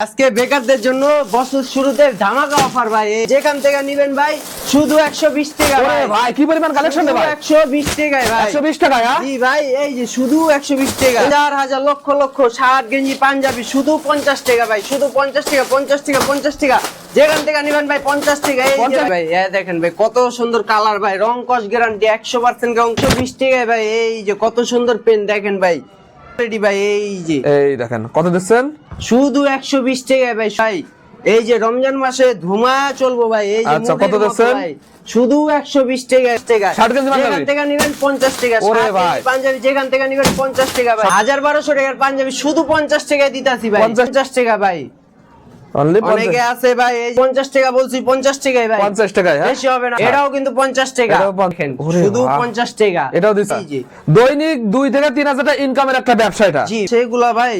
আজকে বেকারদের জন্য বছর শুরুতে ধামাকা অফার ভাই, যেখান থেকে নিবেন ভাই শুধু 120 টাকা ভাই। ভাই কি পরিমাণ কালেকশন রে ভাই? 120 টাকায় ভাই। 120 টাকায়? জি ভাই, এই যে শুধু 120 টাকা। হাজার হাজার লক্ষ লক্ষ শার্ট গেঞ্জি পাঞ্জাবি শুধু 50 টাকা ভাই, শুধু 50 টাকা 50 টাকা 50 টাকা। যেখান থেকে নিবেন ভাই 50 টাকা। এই যে ভাই দেখেন ভাই কত সুন্দর কালার ভাই, রং কস গ্যারান্টি 100% রং। 120 টাকায় ভাই, এই যে কত সুন্দর পেন দেখেন ভাই রেডি ভাই। এই যে এই দেখেন কত দিচ্ছেন? শুধু 120 টাকায় ভাই। এই যে রমজান মাসে ধুমা চলবো ভাই। এই যে আচ্ছা, কত দিচ্ছেন? শুধু 120 টাকা। শার্ট গেঞ্জি পাঞ্জাবি যেখান থেকে নিবেন 50 টাকা। ওরে শার্ট ভাই। গেঞ্জি পাঞ্জাবি যেখান থেকে নিবেন 50 টাকা ভাই। 1200 টাকার পাঞ্জাবি শুধু 50 টাকায় দিতাছি ভাই। 50 টাকা ভাই। অনলি অনেকে আছে ভাই, এই 50 টাকা বলছি 50 টাকায় ভাই। 50 টাকায়? হ্যাঁ, বেশি হবে না। এটাও কিন্তু 50 টাকা। দেখেন শুধু 50 টাকা। এটাও দিছি। জি দৈনিক 2 থেকে 3000 টাকা ইনকামের একটা ব্যবসা এটা। জি, সেগুলা ভাই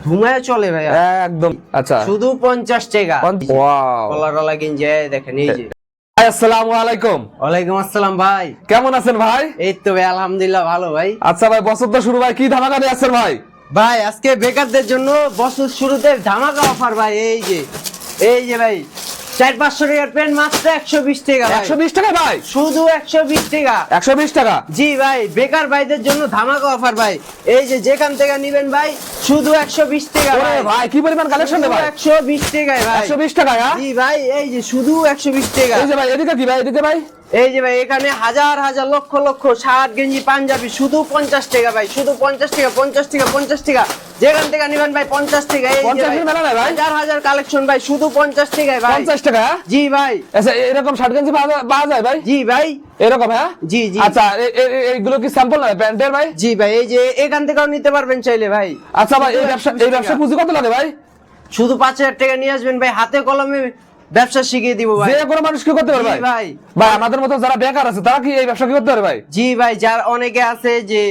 ধুমায় চলে ভাই একদম। আচ্ছা, শুধু 50 টাকা। ওয়াও। কলারওয়ালা গেঞ্জি দেখেন। এই যে আসসালামু আলাইকুম। ওয়ালাইকুম আসসালাম ভাই। কেমন আছেন ভাই? এই তো ভাই আলহামদুলিল্লাহ ভালো ভাই। আচ্ছা ভাই, বছর তো শুরু ভাই, কি ধামাকা দিয়ে আছেন ভাই? ভাই আজকে বেকারদের জন্য বছর শুরুতে ধামাকা অফার ভাই। এই যে ভাই 400-500 টাকার পেন মাত্র 120 টাকা ভাই। 120 টাকা ভাই? শুধু 120 টাকা। 120 টাকা? জি ভাই, বেকার ভাইদের জন্য ধামাকা অফার ভাই। এই যে যেখান থেকে নিবেন ভাই শুধু 120 টাকা ওরে ভাই। ভাই কি পরিমাণ কালেকশন রে ভাই? 120 টাকায় ভাই। 120 টাকায়? হ্যাঁ, জি ভাই, এই যে শুধু 120 টাকা। এই যে ভাই এদিকে কি ভাই, এদিকে ভাই? এই যে ভাই এখানে হাজার হাজার লক্ষ লক্ষ শার্ট গেঞ্জি পাঞ্জাবি শুধু 50 টাকা ভাই, শুধু 50 টাকা 50 টাকা 50 টাকা। যেখান থেকে নিবেন ভাই 50 টাকা। এই যে 50 ভাই, এর মেলা নাই ভাই? হাজার হাজার কালেকশন ভাই শুধু 50 টাকায় ভাই। 50 টাকা? জি ভাই। আচ্ছা, এরকম শার্ট গেঞ্জি পাওয়া যায় ভাই? জি ভাই। এরকম? হ্যাঁ জি জি। আচ্ছা, এইগুলো কি স্যাম্পল না প্যান্টের ভাই? জি ভাই, এই যে এখান থেকেও নিতে পারবেন চাইলে ভাই। আচ্ছা ভাই, এই ব্যবসা পুঁজি কত লাগে ভাই? শুধু 5000 টাকা নিয়ে আসবেন ভাই, হাতে কলমে ব্যবসা শিখিয়ে দিব ভাই। যে কোনো মানুষ কি করতে পারে জি ভাই? ভাই। ভাই আমাদের মতো যারা বেকার আছে তারা কি এই ব্যবসা কি করতে পারে ভাই? জি ভাই, যার অনেকে আছে যে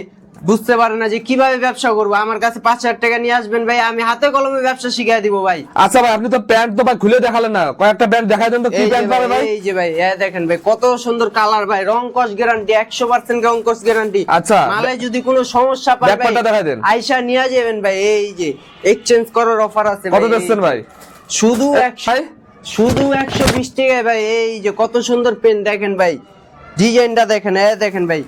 বুঝতে পারে না যে কিভাবে ব্যবসা করবো, আমার কাছে 5000 টাকা নিয়ে আসবেন ভাই, আমি হাতে কলমে ব্যবসা শিখিয়ে দিব ভাই। আচ্ছা ভাই, আপনি তো প্যান্ট তো ভাই খুলে দেখালেন না, কয়েকটা প্যান্ট দেখাই দেন তো, কি এই যে প্যান্ট পাবে ভাই? এই যে ভাই দেখেন ভাই কত সুন্দর কালার ভাই, রং কস গ্যারান্টি 100% রং কস গ্যারান্টি। আচ্ছা, মালে যদি কোনো সমস্যা পায় ভাই ব্যাকপার্টটা দেখাই দেন। আইসা নিয়ে যাবেন ভাই। এই যে এক্সচেঞ্জ করার অফার আছে কত দিচ্ছেন ভাই? শুধু ভাই শুধু 120 টাকায় ভাই। এই যে কত সুন্দর পেন দেখেন ভাই, ডিজাইনটা দেখেন। দেখেন ভাই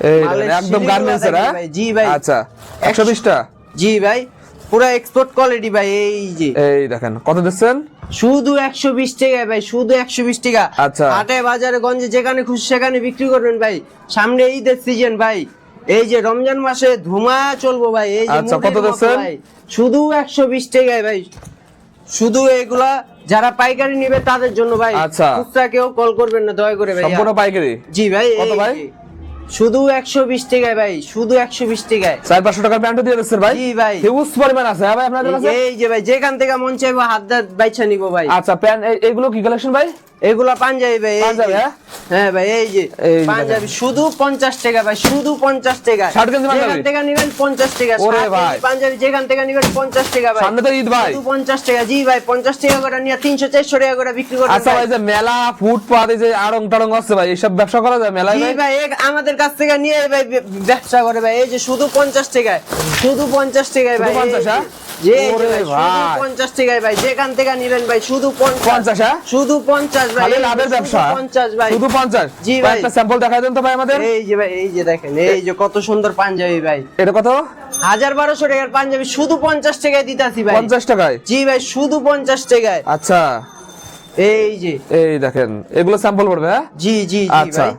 এই মালের একদম সিলিগুলো গার্মেন্টস এর? দেখেন ভাই। জি ভাই। আচ্ছা, 120 টা? জি ভাই, পুরো এক্সপোর্ট কোয়ালিটি ভাই। এই যে এই দেখেন কত দিচ্ছেন? শুধু 120 টাকায় ভাই, শুধু 120 টাকা। আচ্ছা, হাটে বাজারে গঞ্জে যেখানে খুশি সেখানে বিক্রি করবেন ভাই। সামনে ঈদের সিজন ভাই, এই যে রমজান মাসে ধুমা চলবো ভাই। এই যে আচ্ছা, মুড়ির কত মতো দিচ্ছেন? ভাই, শুধু 120 টাকায় ভাই। শুধু এগুলা যারা পাইকারি নেবে তাদের জন্য ভাই। আচ্ছা, খুচরা কেউ কল করবেন না দয়া করে ভাই। সম্পূর্ণ পাইকারি? জি ভাই। কত ভাই? শুধু 120 টাকায় ভাই, শুধু 120 টাকায়। 400-500 টাকার প্যান্ট দিয়ে দিচ্ছেন ভাই? জি ভাই। হিউজ পরিমাণ আছে হ্যাঁ ভাই আপনাদের কাছে? এই যে ভাই যেখান থেকে মন চাইবো হাত বাইছা নিব ভাই। আচ্ছা, প্যান্ট এইগুলো কি কালেকশন ভাই? এগুলা পাঞ্জাবি ভাই। পাঞ্জাবি? হ্যাঁ ভাই, এই যে এই যে পাঞ্জাবি শুধু 50 টাকা ভাই, শুধু 50 টাকা। শার্ট গেঞ্জি পাঞ্জাবি? যেখান থেকে নিবেন 50 টাকা। ওরে শার্ট ভাই। গেঞ্জি পাঞ্জাবি যেখান থেকে নিবেন 50 টাকা ভাই। সামনে তো ঈদ ভাই। শুধু 50 টাকা। জি ভাই, 50 টাকা করে নিয়ে 300-400 টাকা করে বিক্রি করবেন। আচ্ছা ভাই, যে মেলা ফুটপাত এই যে আড়ং টাড়ং আছে ভাই, এইসব ব্যবসা করা যায় মেলায় জি ভাই? ভাই, আমাদের কাছ থেকে নিয়ে ভাই ব্যবসা করে ভাই। এই যে শুধু 50 টাকায়, শুধু 50 টাকায় ভাই। শুধু 50? হ্যাঁ? জি এই যে ওরে ভাই, শুধু ভাই। 50 টাকায় ভাই। যেখান থেকে নিবেন ভাই শুধু 50? হ্যাঁ? শুধু 50 ভাই। খালি লাভের ব্যবসা? 50 ভাই। শুধু 50? জি ভাই, ভাই। একটা স্যাম্পল দেখাই দেন তো ভাই আমাদের। এই যে ভাই, এই যে দেখেন, এই যে কত সুন্দর পাঞ্জাবি ভাই। এটা কত? 1200 টাকার পাঞ্জাবি শুধু 50 টাকায় দিতাছি ভাই। 50 টাকায়? জি ভাই, শুধু 50 টাকায়। আচ্ছা, এই যে এই দেখেন এগুলো স্যাম্পল পড়বে? হ্যাঁ, জি জি জি আচ্ছা। ভাই।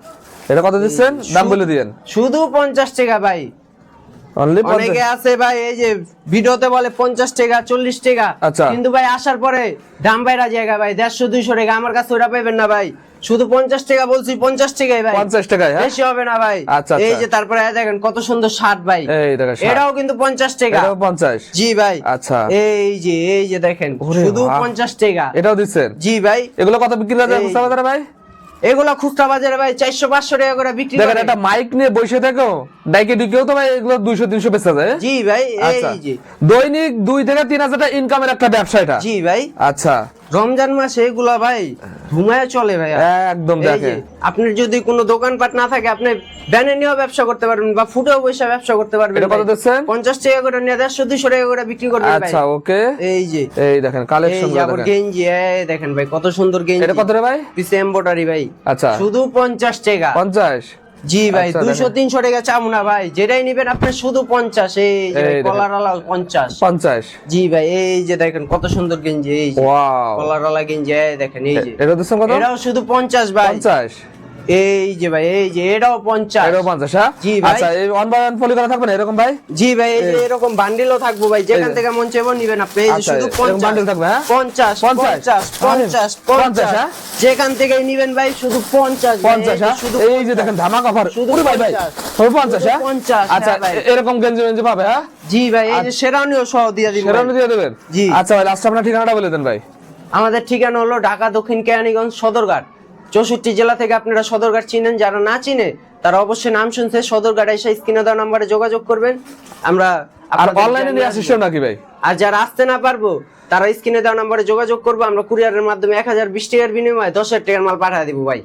এটা কত দিচ্ছেন? দাম বলে দিয়েন। শুধু 50 টাকা ভাই। অনলি অনেকে আছে ভাই এই যে ভিডিওতে বলে 50 টাকা 40 টাকা, আচ্ছা। কিন্তু ভাই আসার পরে দাম বাইরা জায়গা ভাই 150-200 টাকা। আমার কাছে ওটা পাইবেন না ভাই। শুধু 50 টাকা বলছি, 50 টাকাই ভাই। 50 টাকায়? হ্যাঁ, বেশি হবে না ভাই। আচ্ছা, এই আচ্ছা। যে তারপরে দেখেন কত সুন্দর শার্ট ভাই। এই দেখেন শার্ট। এটাও কিন্তু 50 টাকা। এটাও 50? জি ভাই। আচ্ছা, এই যে দেখেন ওরে শুধু বাহ। 50 টাকা। এটাও দিচ্ছেন? জি ভাই। এগুলো কত বিক্রি করা যায় এই- খুচরা বাজারে ভাই? এগুলা খুচরা বাজারে ভাই 400-500 টাকা করে বিক্রি দেখেন করে। একটা মাইক নিয়ে বসে থাকো, ডাইকে ঢুকেও তো ভাই এগুলো 200-300 বেচা যায়? জি ভাই। আচ্ছা, এই যে দৈনিক 2 থেকে 3000 টাকা ইনকামের একটা ব্যবসা এটা? জি ভাই। আচ্ছা, রমজান মাসে এগুলা ভাই ধুমায় চলে ভাই। একদম দেখেন, আপনার যদি কোনো দোকানপাট না থাকে আপনি ব্যানে নিয়েও ব্যবসা করতে পারবেন বা ফুটেও বসে ব্যবসা করতে পারবেন। এটা কত দিচ্ছেন? 50 টাকা করে নিয়ে 150-200 টাকা করে বিক্রি করবেন ভাই। আচ্ছা ওকে, এই যে এই দেখেন কালেকশন আবার গেঞ্জি, এই দেখেন ভাই কত সুন্দর গেঞ্জি। এটা কত রে ভাই? পিছে এমব্রয়ডারি ভাই। আচ্ছা শুধু 50 টাকা। 50? জি ভাই, আচ্ছা, 200-300 টাকা চামুনা ভাই, যেটাই নিবেন আপনি শুধু 50। এই যে এই দেখেন। কলারওয়ালা 50। 50? জি ভাই, এই যে দেখেন কত সুন্দর গেঞ্জি, এই যে ওয়াও, কলারওয়ালা গেঞ্জি, এই দেখেন এই যে এটা দিচ্ছেন কত? এটাও শুধু 50 ভাই। 50? এই যে ভাই, এই যে এটাও 50। এটাও 50? হ্যাঁ জি ভাই। আচ্ছা, এই ওয়ান বাই ওয়ান পলি করা থাকবে না এরকম ভাই? জি ভাই, এই যে এরকম বান্ডিলও থাকবো ভাই, যেখান থেকে মন চাইবো নিবেন আপনি। এই যে আচ্ছা, শুধু এরকম 50 বান্ডিল থাকবে, হ্যাঁ? 50 50 50 50, হ্যাঁ? যেখান থেকে নিবেন ভাই শুধু 50 ভাই। 50? হ্যাঁ? শুধু এই যে দেখেন ধামাকা অফার শুধু পুরো ভাই ভাই 50 সব 50? হ্যাঁ 50, আচ্ছা, হ্যাঁ ভাই। এরকম গেঞ্জি মেঞ্জি পাবে? হ্যাঁ জি ভাই, এই যে শেরানিও সহ দিয়ে দিন সেরকম দিয়ে দেবেন? জি। আচ্ছা ভাই, লাস্ট আপনার ঠিকানাটা বলে দেন ভাই। আমাদের ঠিকানা হলো ঢাকা দক্ষিণ কেরানীগঞ্জ সদরঘাট। 64 জেলা থেকে আপনারা সদরঘাট চিনেন, যারা না চিনে তারা অবশ্যই নাম শুনছে সদরঘাট, এসে স্ক্রিনে দেওয়া নাম্বারে যোগাযোগ করবেন। আমরা আর আপনাদের অনলাইনে জানিয়ে নিয়ে আসবো। সিস্টেম নাকি ভাই? আর যারা আসতে না পারবো তারা স্ক্রিনে দেওয়া নাম্বারে যোগাযোগ করবো, আমরা কুরিয়ারের মাধ্যমে 1020 টাকার বিনিময়ে 10,000 টাকার মাল পাঠিয়ে দিব ভাই।